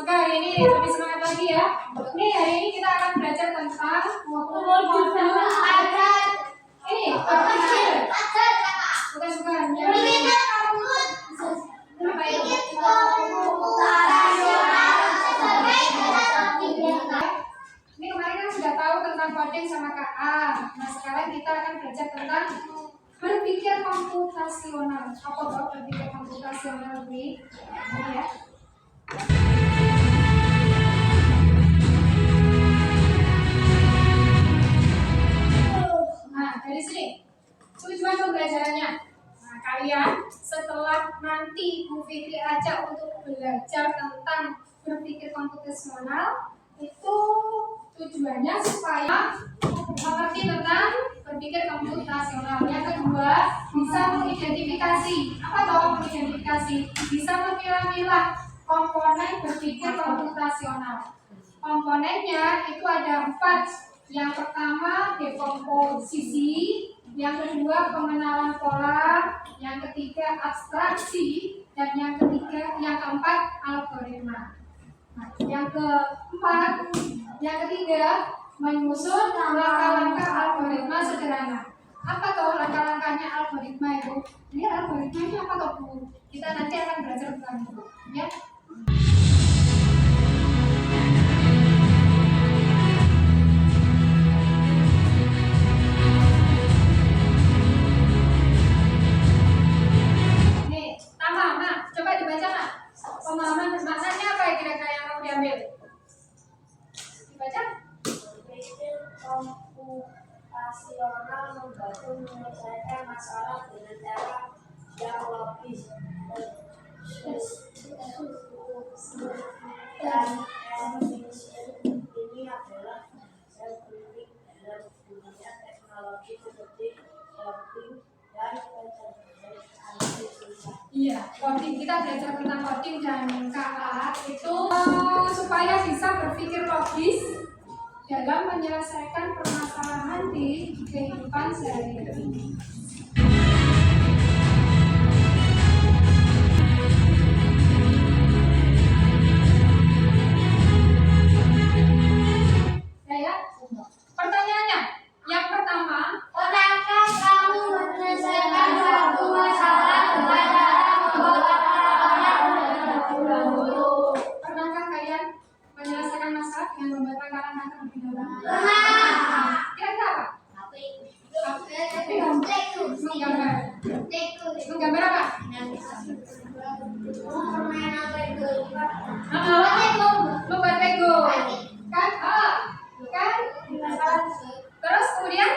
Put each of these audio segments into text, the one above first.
semoga hari ini lebih semangat lagi ya. Nih hari ini kita akan belajar tentang ini bukan apa itu? Ini kemarin kan sudah tahu tentang coding sama KA. Nah sekarang kita akan belajar tentang berpikir komputasional. Apa tuh berpikir komputasional ini? Ya. Nah dari sini tujuan pembelajarannya. Nah kalian setelah nanti Bu Fikri ajak untuk belajar tentang berpikir komputasional, itu tujuannya supaya mengerti tentang berpikir komputasional. Yang kedua, bisa mengidentifikasi. Apa toh mengidentifikasi? Bisa memilah-milah komponen berpikir komputasional. Komponennya itu ada 4. Yang pertama dekomposisi, yang kedua pengenalan pola, yang ketiga abstraksi, dan yang keempat algoritma. Nah, yang ketiga menyusun langkah-langkah algoritma sederhana. Apa tuh langkah-langkahnya algoritma itu? Ini algoritma ini apa toh Bu? Kita nanti akan belajar tentang itu, ya. Nih, nah, coba dibaca nak. Pemahaman maknanya apa ya kira-kira yang mau diambil? Dibaca? Berpikir komputasional membantu menyelesaikan masalah dengan cara yang logis, dan efisien. Ini adalah hasil penting dalam dunia teknologi seperti coding dan pencerdasan artifisial. Iya, coding, kita belajar tentang coding dan KA itu supaya bisa berpikir logis dalam menyelesaikan permasalahan di kehidupan sehari-hari. Ya, pertanyaannya yang pertama, Pernahkah kamu menyelesaikan satu masalah dengan cara membuat dahulu? pernahkah kalian menyelesaikan masalah dengan membuat langkah-langkah terlebih dahulu? Pernah. Kira-kira apa? Menggambar apa? Membuat Lego. Kan? Terus kemudian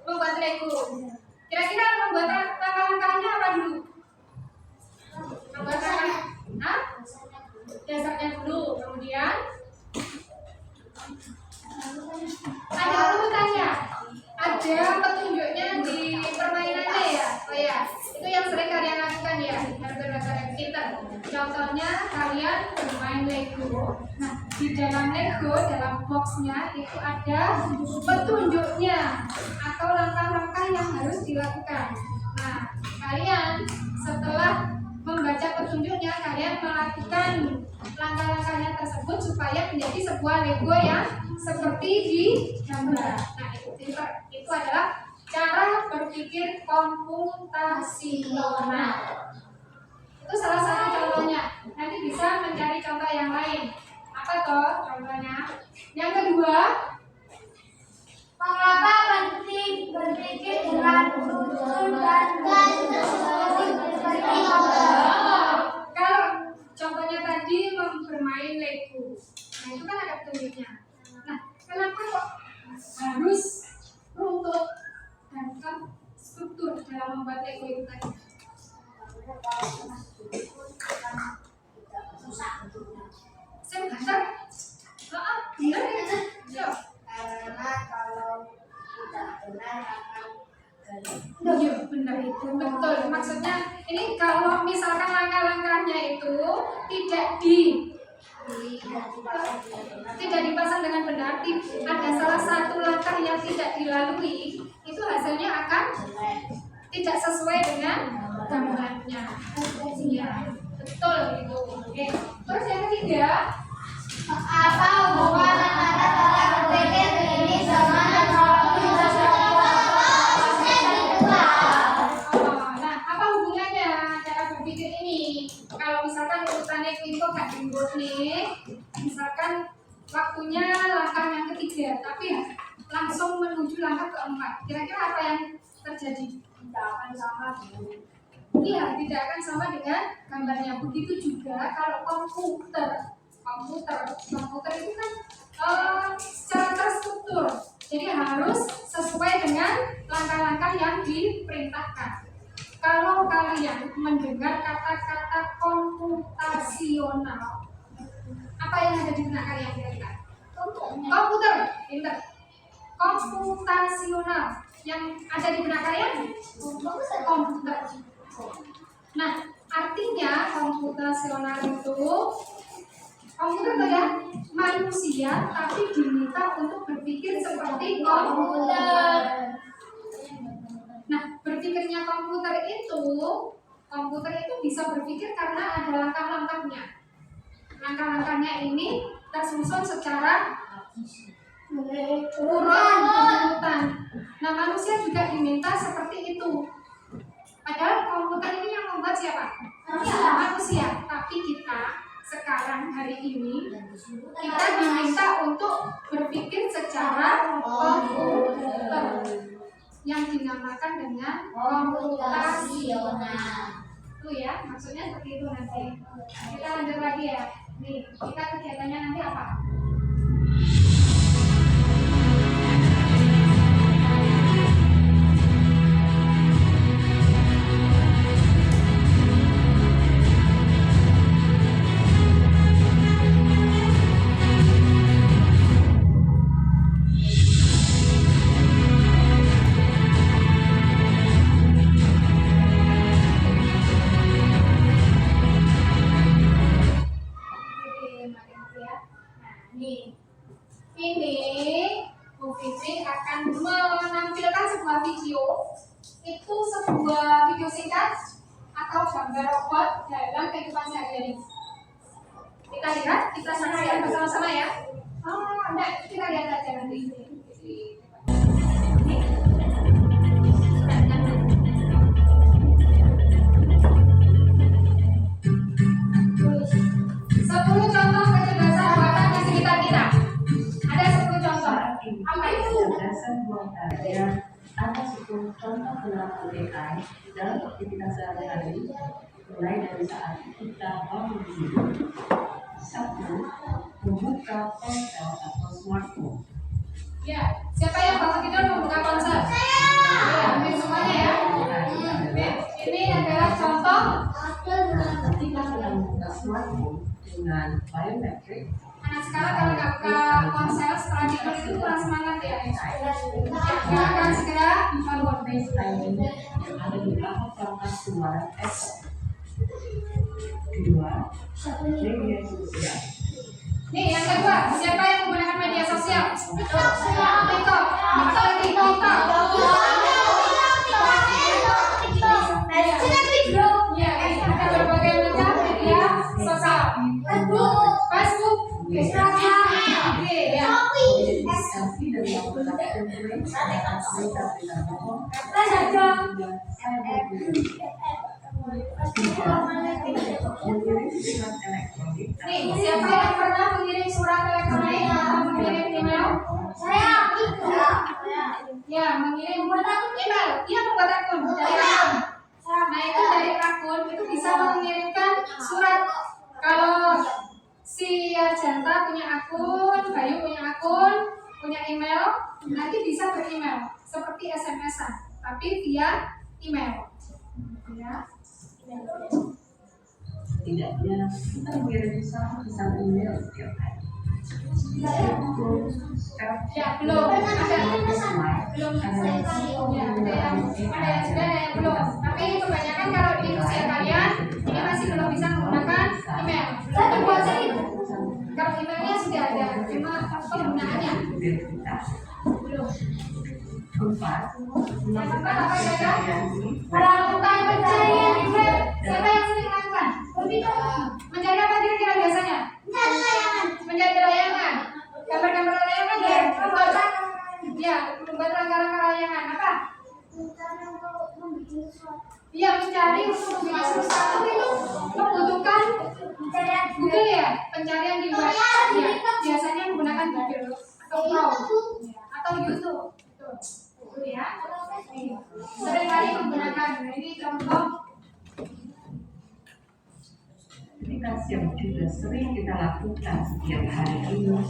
membuat Lego. Kira-kira membuat langkah-langkahnya apa dulu? Membuat langkah, dasarnya dulu. Kemudian ada urutannya, ada petunjuknya di permainannya ya. Oh ya, itu yang sering kalian lakukan ya, berdasarkan pinter. Contohnya kalian bermain Lego. Nah, di dalam Lego, dalam boxnya itu ada petunjuknya atau langkah-langkah yang harus dilakukan. Nah, kalian setelah membaca petunjuknya, kalian melakukan langkah-langkahnya tersebut supaya menjadi sebuah Lego yang seperti di gambar. Nah, itu adalah cara berpikir komputasional. Itu salah satu contohnya. Nanti bisa mencari contoh yang lain. Apa toh contohnya? Yang kedua, Mengapa penting berpikir dengan rutin dan seperti kalau contohnya tadi bermain Lego. Nah, itu kan ada petunjuknya. Nah, kenapa kok harus runtut dan struktur dalam membuat Lego itu tadi? Saya benar. Benar ya? karena kalau tidak benar akan Iya benar itu betul. Maksudnya ini kalau misalkan langkah-langkahnya itu tidak dipasang dengan benar, ada salah satu langkah yang tidak dilalui, itu hasilnya akan tidak sesuai dengan gambarannya. Iya betul itu. Oke. Terus yang ketiga, Apa hubungan antara cara berpikir ini sama teknologi sosial? Nah, apa hubungannya cara berpikir ini? Kalau misalkan urutannya itu gak dibuat nih, misalkan waktunya langkah yang ketiga, tapi ya langsung menuju langkah keempat. Kira-kira apa yang terjadi? Tidak akan sama dengan Iya, tidak akan sama dengan gambarnya. Begitu juga kalau komputer itu kan secara terstruktur. Jadi harus sesuai dengan langkah-langkah yang diperintahkan. Kalau kalian mendengar kata-kata komputasional, apa yang ada di benak kalian kira-kira? Komputer, pinter. Komputasional yang ada di benak kalian? Komputer. Nah, artinya komputasional itu komputer itu ya manusia tapi diminta untuk berpikir seperti komputer. Nah, berpikirnya komputer itu bisa berpikir karena ada langkah-langkahnya. Langkah-langkahnya ini tersusun secara urutan. Nah, manusia juga diminta seperti itu. Padahal komputer ini yang membuat siapa? Manusia. Tapi kita sekarang hari ini kita diminta untuk berpikir secara komputer yang dinamakan dengan komputasional. Itu ya, maksudnya seperti itu nanti. Kita lanjut lagi ya. Nih, kita kegiatannya nanti apa? Ini Bu Fitri akan menampilkan sebuah video. Itu sebuah video singkat atau gambar robot dalam kehidupan sehari-hari. Kita lihat, kita saksikan bersama-sama ya. Enggak, kita lihat aja nanti. Sepuluh contoh kecerdasan buatan di sekitar kita. Ada 10 contoh. Apa itu? Kecerdasan buatan ada 10 contoh penerapan AI dalam aktivitas sehari-hari, mulai dari saat kita bangun tidur. 1. Membuka ponsel atau smartphone. Ya, siapa yang bangun tidur membuka ponsel? Ya, hampir semuanya ya. Ini adalah contoh. Ketika kita membuka smartphone dengan biometrik, Anak sekarang kalau nggak buka ponsel setelah tidur itu kurang semangat ya. Nggak akan segera bangun. timing yang ada di belakang perangkat suara esok. 2. Media sosial. Nih yang kedua, siapa yang menggunakan media sosial? TikTok. Ya, ada berbagai macam media sosial. Facebook, Instagram, oke ya. Selfie dari menggunakan berita bohong, mengirim surat elektronik. Nih, siapa yang pernah mengirim surat elektronik atau mengirim email? Ya, mengirim email. Dia membuat akun dari akun. Nah, itu dari akun itu bisa mengirimkan surat. Kalau si Arjanta punya akun, Bayu punya akun, punya email, nanti bisa beremail seperti SMS-an, tapi via email. Ya. Setidaknya kita mengirim satu pesan email setiap hari. Ya, belum ada. Belum ya, ada yang sudah, ada yang belum. Tapi kebanyakan kalau di usia kalian ini masih belum bisa menggunakan email. Belum buat itu. Kalau emailnya sudah ada, cuma penggunaannya belum. 4. Melakukan apa saja? Melakukan pencarian di web. Siapa yang sering lakukan? Mencari apa kira-kira biasanya? Mencari layangan. Iya, mencari untuk membuat sesuatu itu membutuhkan Google ya, pencarian di web ya. Biasanya menggunakan Google atau Chrome atau YouTube. Itu ya. Seringkali menggunakan. Ini contoh Aplikasi yang juga sering kita lakukan setiap hari ini,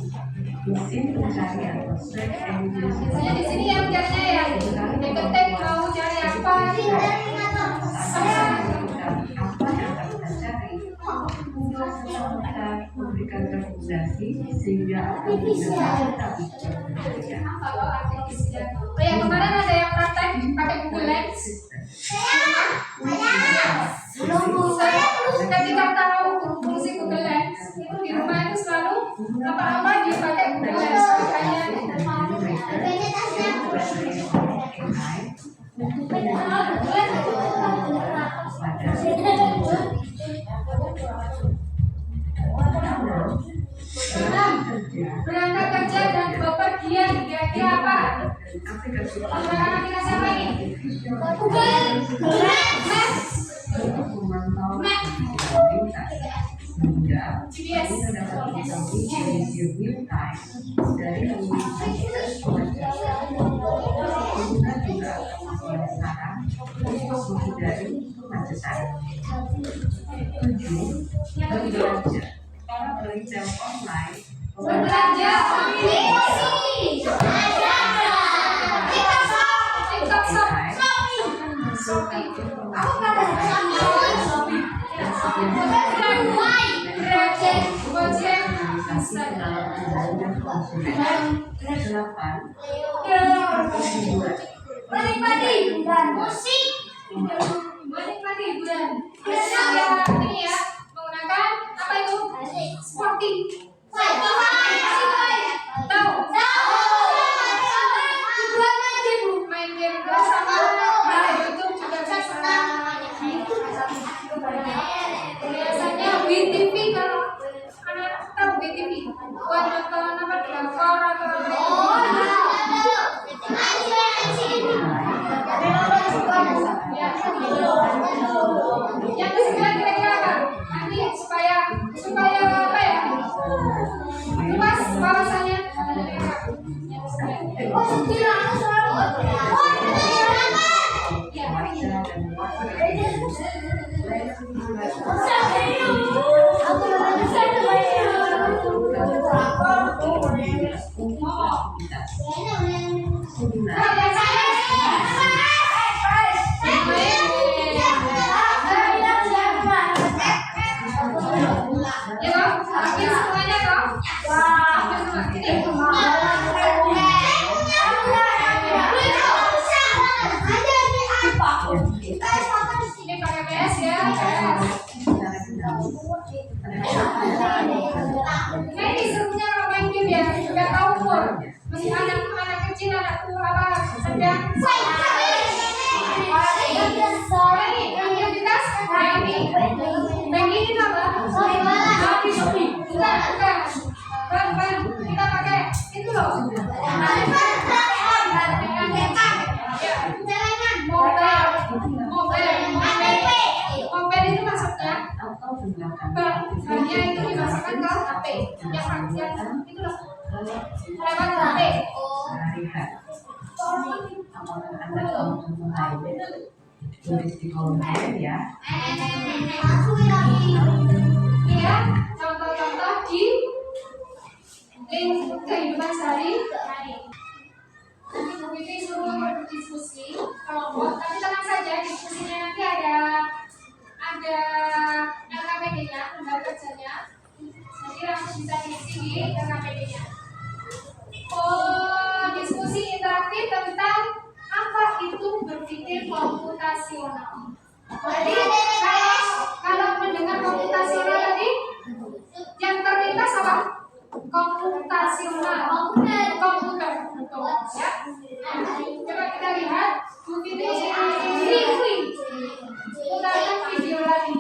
mesin pencari atau search engine. biasanya di sini yang caranya ya, ketik mau cari apa, Saat apa yang akan kita cari, Google selalu kita memberikan rekomendasi sehingga akan kita bisa bekerja. kalau artificial. Oh ya, kemarin ada yang praktek pakai Google Lens. Ketika tahu fungsi Google Lens, itu di rumah itu selalu apa-apa dipakai Google Lens. Berangkat kerja dan bepergian kira-kira apa? Menggunakan aplikasi apa ini? Google Maps. GPS. Berbelanja online. Berbelanja online. TikTok Shop. Shopee. Aku nggak ada Shopee. Gojek. Menikmati hiburan musik. Menikmati hiburan. Biasanya ini ya menggunakan apa itu? Spotify. Tahu? Main game bersama. Ada YouTube juga bisa. Biasanya WeTV kalau anak tahu WeTV buat nonton apa drakor atau yang kesembilan kira-kira apa? Nanti supaya apa ya? Luas wawasannya. Ya toh? Hampir semuanya toh? Hampir semua. Ini pakai PS ya. Nah ini serunya kalau main game ya, juga tahu umur. Masih anak kecil, anak tua apa sedang. Ini aktivitas ini. Banking itu apa? Shopee. Bukan. Kita pakai itu loh. Mobile itu masuknya banknya itu dimasukkan ke HP yang itu loh lewat HP. Tulis di kolom ya. Ini ya contoh-contoh di link kehidupan sehari-hari. Nanti Bu Vivi suruh berdiskusi kelompok, tapi tenang saja diskusinya nanti ada LKPD-nya, lembar kerjanya. Nanti langsung bisa diisi di LKPD-nya. Diskusi interaktif tentang apa itu berpikir komputasional. Jadi kalau mendengar komputasional tadi, yang terlintas apa? Komputasional. Komputer. Ya. Coba kita lihat Bu Vivi review. Kita lihat video lagi.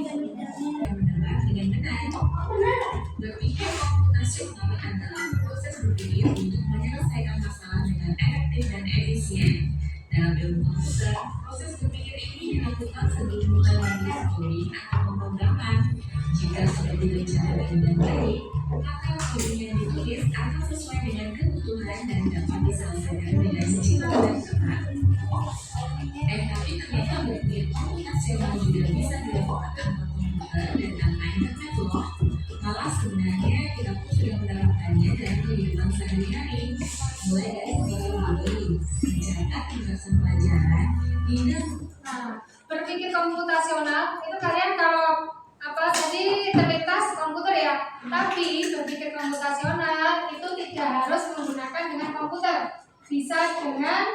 Berpikir komputasional adalah proses berpikir untuk menyelesaikan masalah dengan efektif dan efisien. Dalam ilmu komputer, proses berpikir ini melakukan sebelum mulai story atau pemrograman. Jika sudah direncanakan dengan baik, maka kode yang ditulis akan sesuai dengan kebutuhan dan dapat diselesaikan dengan cepat dan cepat. Tapi ternyata belajar komputasional juga bisa dilakukan tanpa komputer dan tanpa internet loh. Malah sebenarnya kita pun sudah menerapkannya dalam kehidupan sehari-hari, mulai dari memahami, mencatat tugasan pelajaran, hingga Berpikir komputasional itu kalian kalau apa tadi terlintas komputer ya, tapi berpikir komputasional itu tidak harus menggunakan dengan komputer, bisa dengan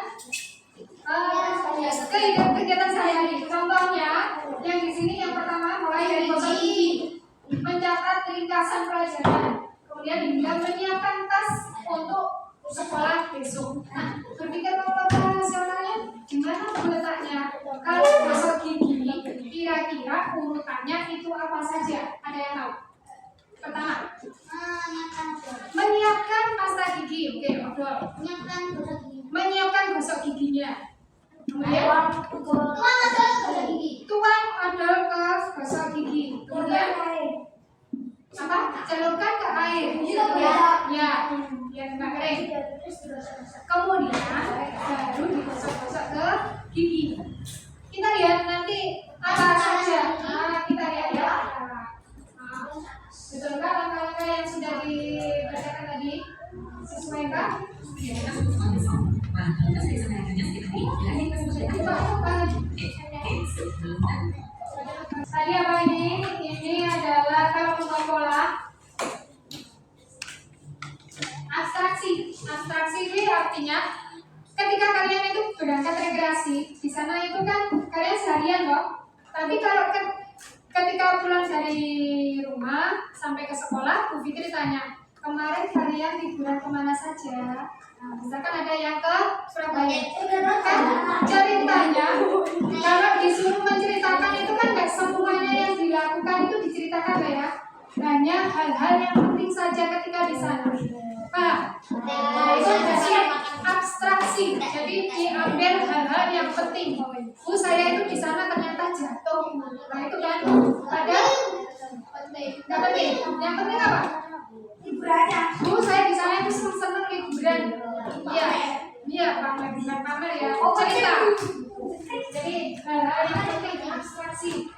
kegiatan sehari-hari. Contohnya yang di sini yang pertama mulai dari gosok gigi, mencatat ringkasan pelajaran, kemudian hingga menyiapkan tas untuk sekolah besok. Nah, berpikir komputasionalnya gimana letaknya? Kalau gosok gigi, kira-kira urutannya itu apa saja? Ada yang tahu? Pertama, menyiapkan pasta gigi. Oke, betul. Menyiapkan gosok giginya. Kemudian tuang odol ke gosok gigi. Kemudian apa? Celupkan ke air. Ya, biar nggak kering. Kemudian baru digosok-gosok ke gigi. Kita lihat nanti apa saja. Nah, kita lihat ya. Betulkah langkah-langkah yang sudah dibacakan tadi? Sesuaikah? ya kita sebutkan besok. Nah, kita selesaikannya sekitar ini. Kita sebutkan Tadi apa ini? Ini adalah kalau untuk pola abstraksi. Abstraksi ini artinya ketika kalian itu berangkat rekreasi, di sana itu kan kalian seharian loh. Tapi kalau ketika pulang dari rumah sampai ke sekolah, Bu Fitri tanya, kemarin kalian liburan kemana saja? Nah, misalkan ada yang ke Surabaya, kan ceritanya kalau disuruh menceritakan itu kan nggak semuanya yang dilakukan itu diceritakan ya. Hanya hal-hal yang penting saja ketika di sana. Pak, itu jadi abstraksi. Jadi diambil hal-hal yang penting. Bu, saya itu di sana ternyata jatuh. Nah itu kan ada nggak penting. Yang penting apa? Liburannya. Bu, saya di sana itu seneng liburan. Iya, iya pamer, bukan pamer ya. Cerita. Jadi hal-hal yang penting abstraksi.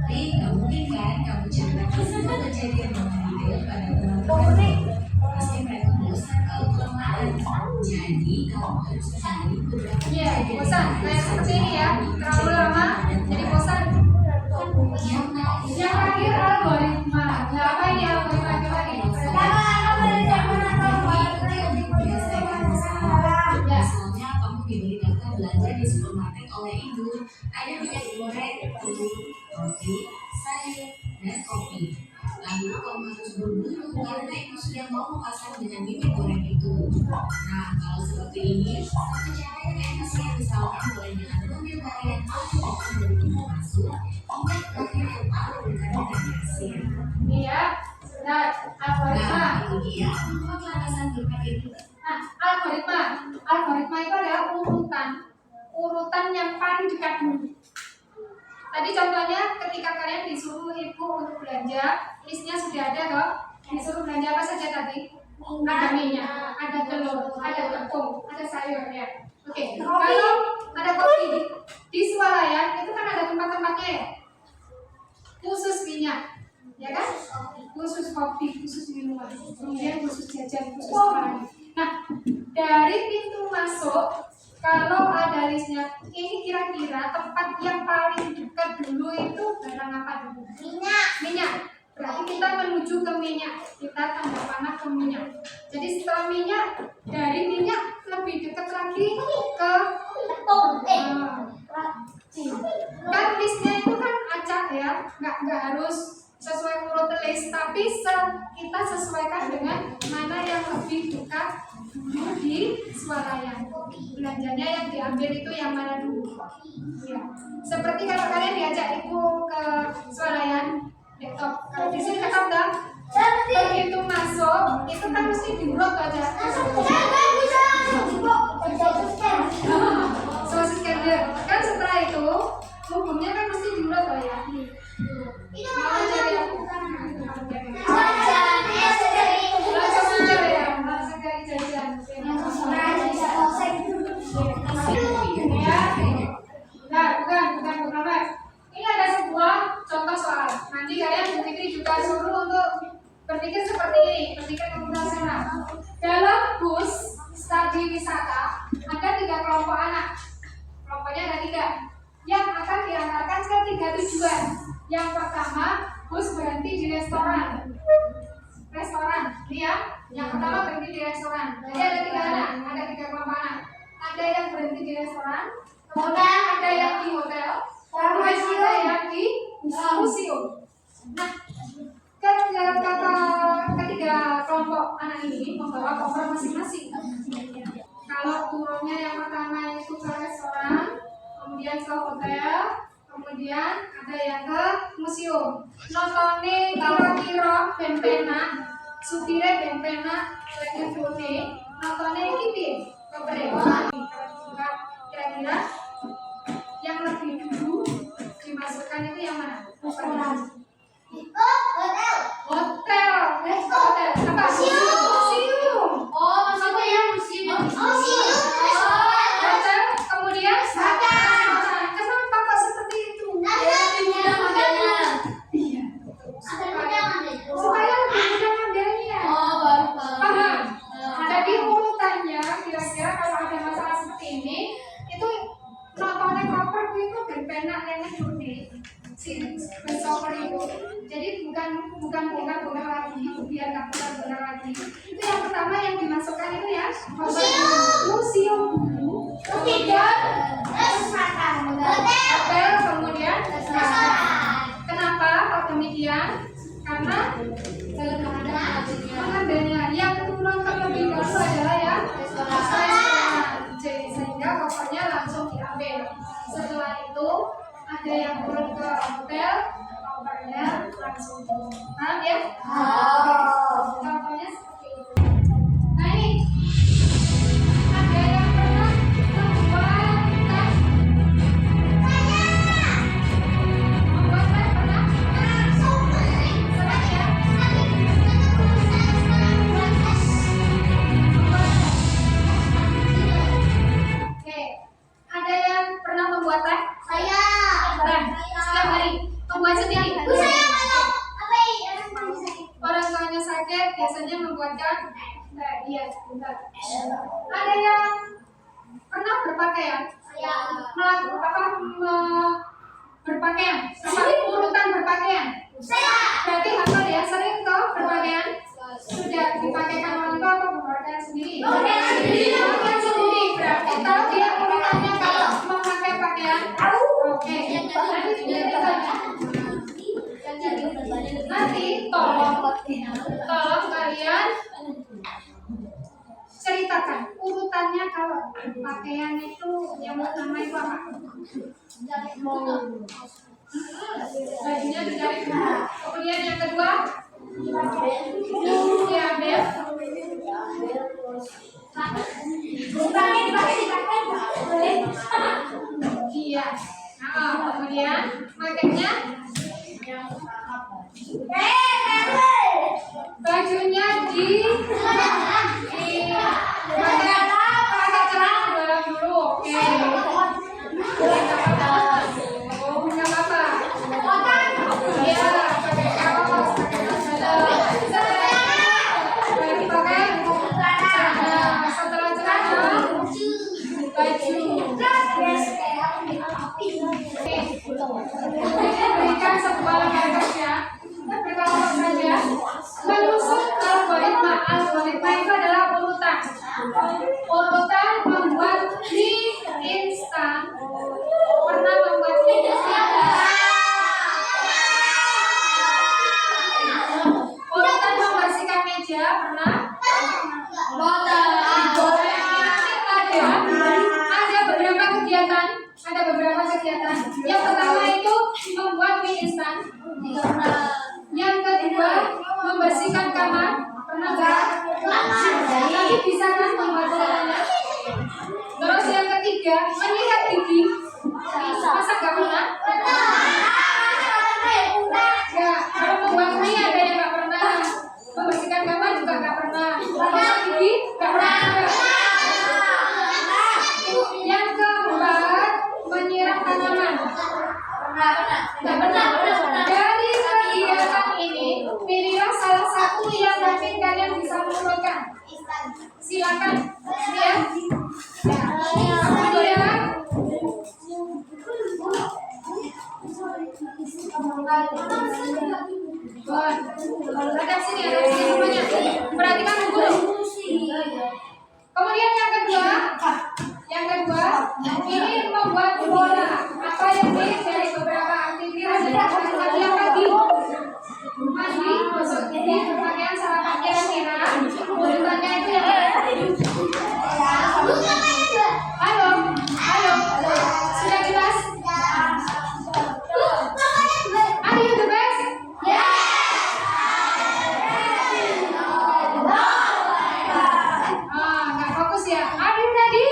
Tapi nggak mungkin kan kamu ceritakan semua kejadian dengan detail pada teman-teman. Pasti mereka bosan kalau kelamaan. Jadi kamu harus mencari beberapa Iya, bosan. Kayak seperti ini ya, terlalu lama jadi bosan. yang Yang terakhir algoritma. Nah, apa ini algoritma itu lagi? Misalnya kamu diberi daftar belanja di supermarket oleh ibu, ada minyak goreng, telur, roti, sayur, dan kopi. Lalu kamu harus berburu karena ibu sudah mau memasang dengan minyak goreng itu. Nah, kalau seperti ini, satu cara yang efisien misalkan mulai dengan mengambil barang yang dari pintu masuk hingga terakhir yang paling dekat dengan kasir. Iya, benar. Algoritma. Nah, itu dia membuat landasan berpikir. Nah, algoritma itu adalah urutan yang paling dekat dulu. Tadi contohnya ketika kalian disuruh ibu untuk belanja, listnya sudah ada kok. Disuruh belanja apa saja tadi? Ada minyak, ada telur, ada tepung, ada sayur ya. Oke, kalau ada kopi di swalayan itu kan ada tempat-tempatnya ya. Khusus minyak, ya kan? Khusus kopi, khusus minuman, kemudian khusus jajan, khusus apa lagi. Nah, dari pintu masuk, kalau ada listnya, ini kira-kira tempat yang paling dekat dulu itu barang apa dulu? Minyak. Berarti kita menuju ke minyak, kita tanda panah ke minyak. Jadi setelah minyak, dari minyak lebih dekat lagi ke tepung. Kan listnya itu kan acak ya, nggak harus sesuai urut list, tapi kita sesuaikan dengan mana yang lebih dekat dulu di swalayan. Belanjanya yang diambil itu yang mana dulu? Ya. Seperti kalau kalian diajak ibu ke swalayan, laptop. Kalau di sini laptop dah, Begitu masuk, itu kan mesti diurut aja. Sosis kender. Kan setelah itu, hukumnya kan mesti diurut loh ya. Mau cari aku? Langsung aja ya, langsung cari jajan. Nah, bukan Mas. Ini ada sebuah contoh soal. Nanti kalian Bu Fitri juga suruh untuk berpikir seperti ini, berpikir komputasional. Dalam bus studi wisata ada 3 kelompok anak. Kelompoknya ada 3 yang akan diantarkan ke 3 tujuan. Yang pertama, bus berhenti di restoran. Ini ya. Yang pertama berhenti di restoran. Jadi ada 3 anak, ada 3 kelompok anak. Ada yang berhenti di restoran, kemudian ada yang di hotel, kemudian ada yang di museum. Nah, ketiga kelompok anak ini membawa koper masing-masing. Kalau turunnya yang pertama itu ke restoran, kemudian ke hotel, kemudian ada yang ke museum. Nontonnya kira-kira ben-benak, supirnya ben-benak, lagi fune. Nontonnya iki piye? Kira-kira yang lebih dulu dimasukkan itu yang mana? Hotel. Apa? Museum. Oh, maksudnya yang museum. Hotel, kemudian restoran. Kenapa kok seperti itu? Iya. Supaya lebih mudah ngambilnya. Paham? Jadi urutannya kira-kira kalau ada masalah seperti ini, itu nontonnya koper itu ben-benak nenek Juni. Si besok itu. Jadi bukan lagi, biar nggak benar lagi. Itu yang pertama yang dimasukkan itu ya. Museum dulu. Kemudian hotel, kemudian restoran. Kenapa kok demikian? Karena pengambilnya yang turun terlebih dahulu adalah ya restoran. Sehingga kopernya langsung diambil. Setelah itu ada yang turun ke hotel, kopernya langsung turun. Paham ya? Contohnya seperti itu. Nah ini ada yang pernah membuat tes? Membuat tes pernah? Sering ya? Oke, ada yang pernah membuat teh? Pernah. Setiap hari membuat sendiri. Orang tuanya sakit biasanya membuatkan teh. Iya, benar. Ada yang pernah berpakaian? Berpakaian? Apa? Urutan berpakaian? Berarti hafal ya, sering toh berpakaian? Sudah dipakaikan orang tua atau berpakaian sendiri? Berpakaian sendiri. Berarti tahu dia urutannya kalau memakai pakaian? Oke. Nanti juga ditanya. Nanti tolong kalian ceritakan urutannya kalau pakaian itu yang pertama itu apa? Bajunya dijahit dulu. Kemudian yang kedua diambil. Iya. Nah, kemudian makanya bajunya pakai celana dalam dulu. Oke. Nggak apa-apa. Iya, pakai kaos, pakai dalam. Baru pakai celana. Setelah celana, baju. Berikan sebuah garis ya. Berkelompok saja. Menyusun algoritma. Algoritma itu adalah urutan. Urutan membuat mie instan. Pernah membuat mie instan? Urutan membersihkan meja pernah? Ada beberapa kegiatan. Yang pertama itu membuat mie instan. Yang kedua, membersihkan kamar. Pernah nggak? Tapi bisa kan membantu caranya? Terus yang ketiga, menyikat gigi. Masa nggak pernah? Ya, kalau membuang mie ada yang nggak pernah. Membersihkan kamar juga nggak pernah. Menyikat gigi nggak pernah juga. Yang keempat, menyiram tanaman. Nggak pernah. Dari kegiatan ini, pilihlah salah satu yang mungkin kalian bisa lakukan. Silakan. Ya. Kemudian, ada sini semuanya. Perhatikan dulu. Kemudian yang kedua, ini membuat bola. Apa yang dari beberapa aktivitas yang pagi. Mandi, gosok gigi, pakaian sarapan kira-kira. Urutannya itu yang Halo, sudah jelas? Are you the best? Nggak fokus ya. Are you ready?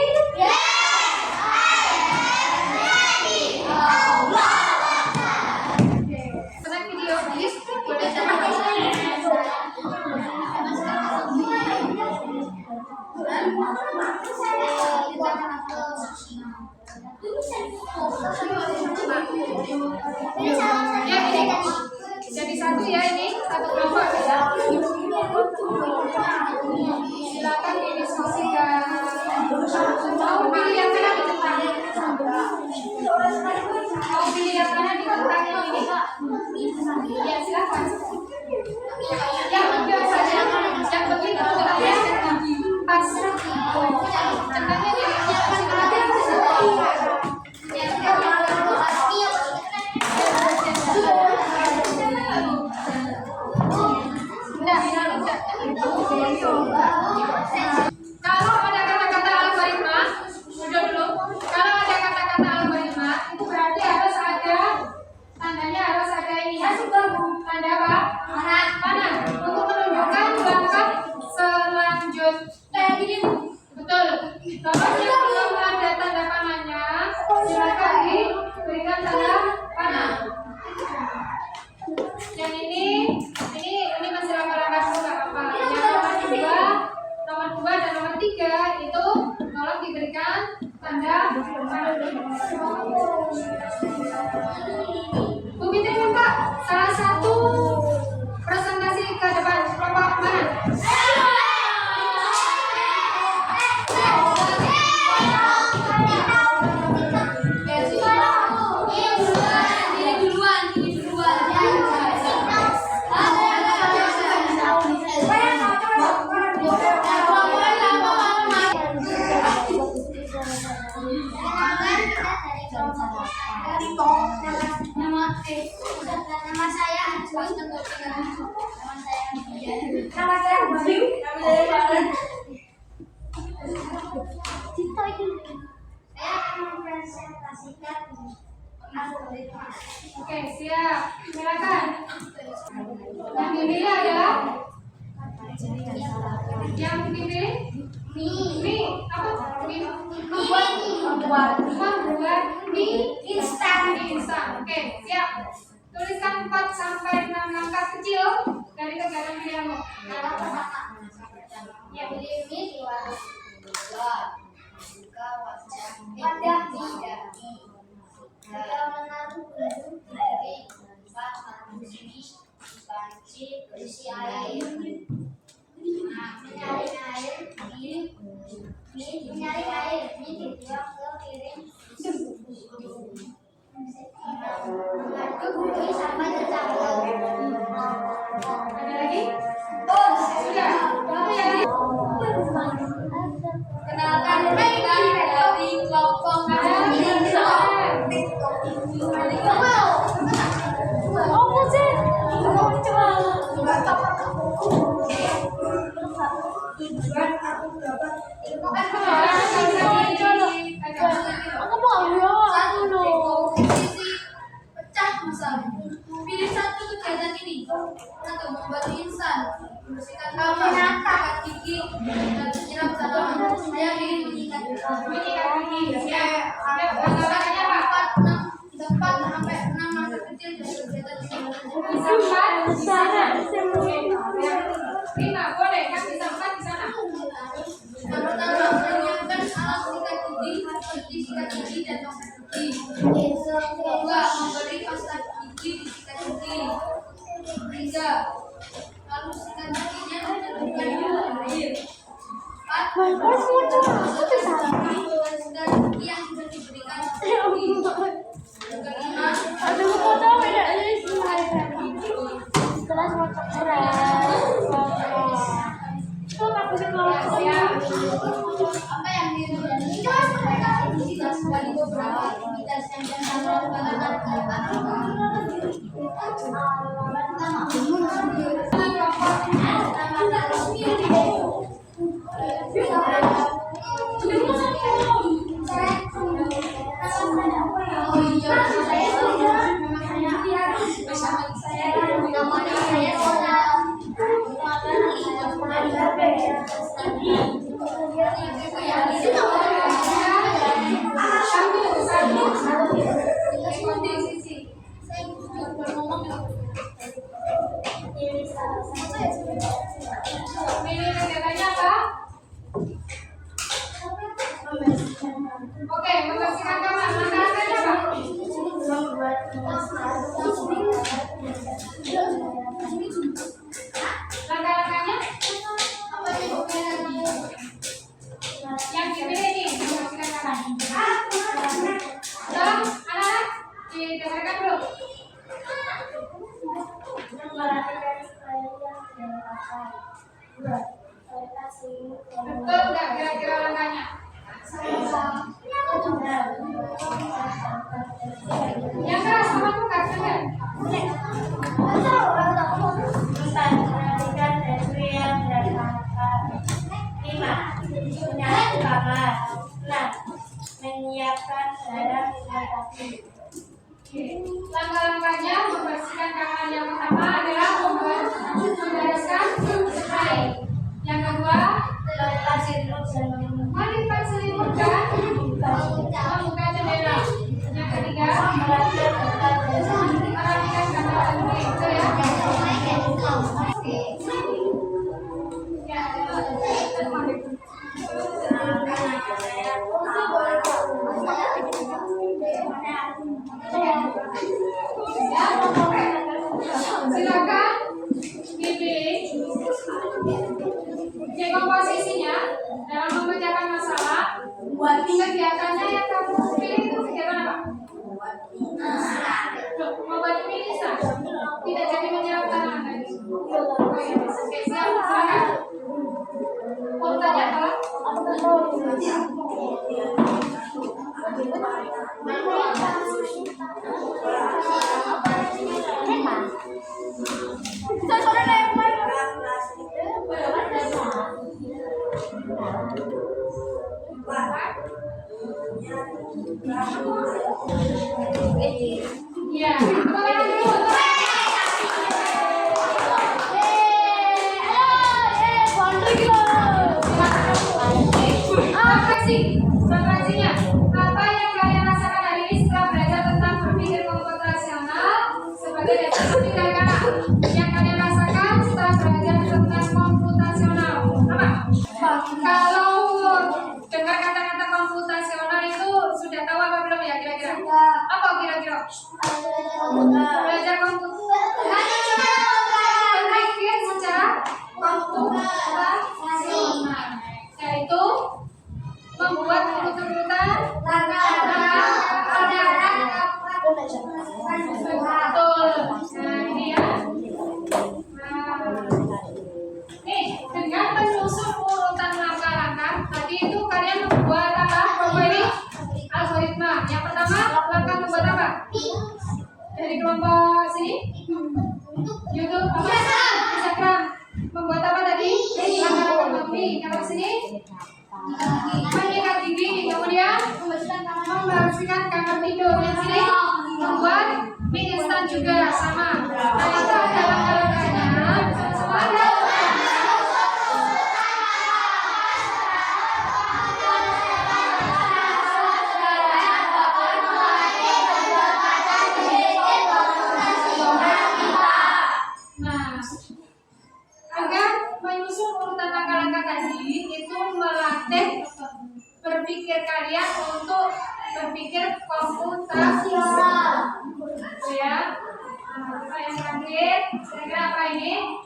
Senang video, please. Ya, ini jadi satu ya, ini satu kelompok ya. Silakan didiskusikan. Mau pilih yang mana di tentang? Mau pilih yang mana di tentang ini? Ya, silakan. Yang biasa saja, yang begitu ya. Pas. Centangnya dia. Kalau ada kata-kata algoritma, udah dulu. Kalau ada kata-kata algoritma, itu berarti harus ada tandanya, harus ada ini ya. Tanda apa? Panah. Untuk menunjukkan langkah selanjutnya. Betul. Kalau yang belum ada tanda panahnya, silakan diberikan tanda panah. Yang ini masih langkah-langkah dulu nggak apa-apa. Yang nomor 2 dan nomor 3 itu tolong diberikan tanda panah. Bu Fitri minta salah satu presentasi ke depan kelompok mana? Nama saya saya akan mempresentasikan algoritma. Oke, siap. Silakan. Yang dipilih adalah mie. Apa? Membuat mie instan. Oke, siap. Tuliskan 4 sampai 6 langkah kecil dari kegiatan pilihanmu. Langkah pertama, yang beli mie di warung. Buka wadah mie. Kalau menaruh bumbu dari 4 panci berisi air. Menyaring air dibuang ke piring. Aduk mie sampai tercampur. Ada lagi? Oh, sudah. Berapa yang lagi? Kenalkan mereka dari kelompok gigi dan pasta gigi. 2. Memberi pasta gigi di sikat gigi. 3. Lalu sikat giginya dicelupkan di dalam air. 4. Sikat gigi yang sudah diberikan gigi. Yang kelima, apa yang dari beberapa aktivitas yang Oke, membersihkan kamar. Langkah-langkahnya apa? Langkah-langkahnya yang dipilih nih, membersihkan kamar. Udah, anak-anak, didengarkan belum? Betul nggak kira-kira langkahnya? Yang keras sama bukan, benar? Menyiapkan darah Langkah-langkahnya membersihkan kamar yang pertama adalah membereskan air. Yang kedua, melipat selimut dan membuka jendela. Yang ketiga, merapikan kamar sendiri. Betul ya? Silakan dipilih komposisinya dalam mengerjakan masalah. Kegiatannya yang kamu pilih itu kegiatan apa? Membuat mie instan. Tidak jadi menyiram tanaman tadi. Oke, silakan. Mau tanya apa? Ya, Frekuensinya. Apa yang kalian rasakan hari ini setelah belajar tentang berpikir komputasional sebagai dasar berpikir anak? Yang kalian rasakan setelah belajar tentang komputasional apa? Kalau dengar kata-kata komputasional itu sudah tahu apa belum ya kira-kira? Apa kira-kira? Belajar berpikir secara komputasional, yaitu membuat urutan betul. Nah ini ya. Nih dengan menyusun urutan langkah-langkah tadi itu kalian membuat apa? Ini algoritma. Yang pertama langkah membuat apa? Dari kelompok sini YouTube apa? Instagram. Membuat apa tadi? Langkah-langkah ini. Kalau sini menyikat gigi, kemudian membersihkan kamar tidur. Yang sini membuat mie instan juga sama. Nah itu ada langkah-langkahnya. Semua ada. Nah, agar menyusun urutan langkah-langkah tadi itu melatih berpikir kalian untuk berpikir berpikir komputasi. Itu ya. Nah, yang terakhir, kira-kira apa ini?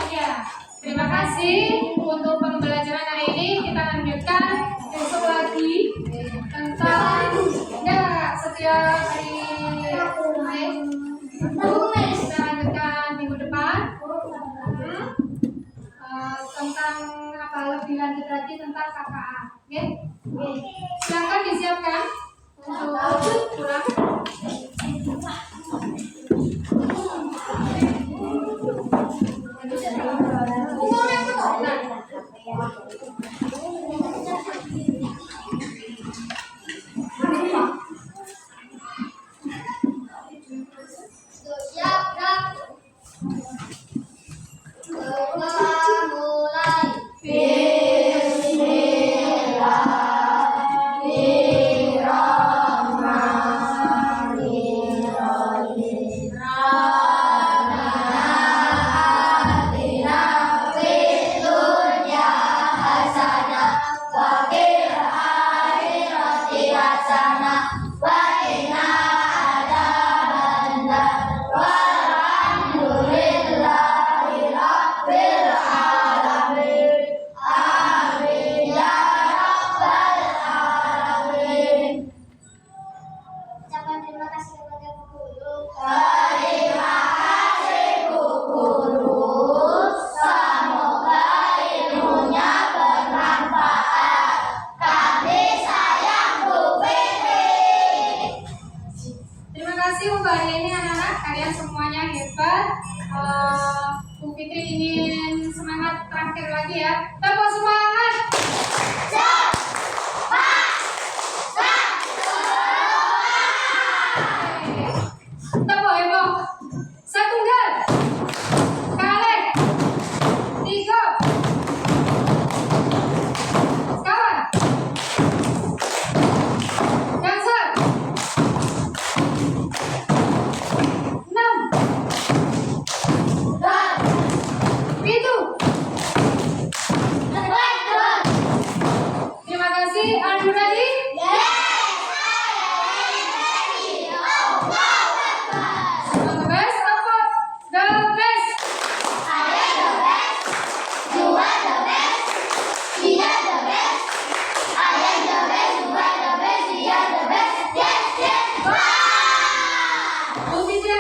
Ya, terima kasih untuk pembelajaran hari ini. Kita lanjutkan besok lagi tentang setiap hari kita lanjutkan minggu depan tentang apa lebih lanjut lagi tentang KKA. Oke? Silakan disiapkan untuk pulang. Ucapan terima kasih kepada Bu Guru. Semoga ilmunya bermanfaat. Kami sayang Bu Fitri. Terima kasih untuk hari ini anak-anak, kalian semuanya hebat. Bu Fitri ingin semangat terakhir lagi ya. Tepuk semangat. Tepuk heboh. Setunggal. Kalih. Tiga. Sekawan. Gangsal. 6. 7. Terima kasih. Are you ready? On the best. Apa? The best. Bu Fitri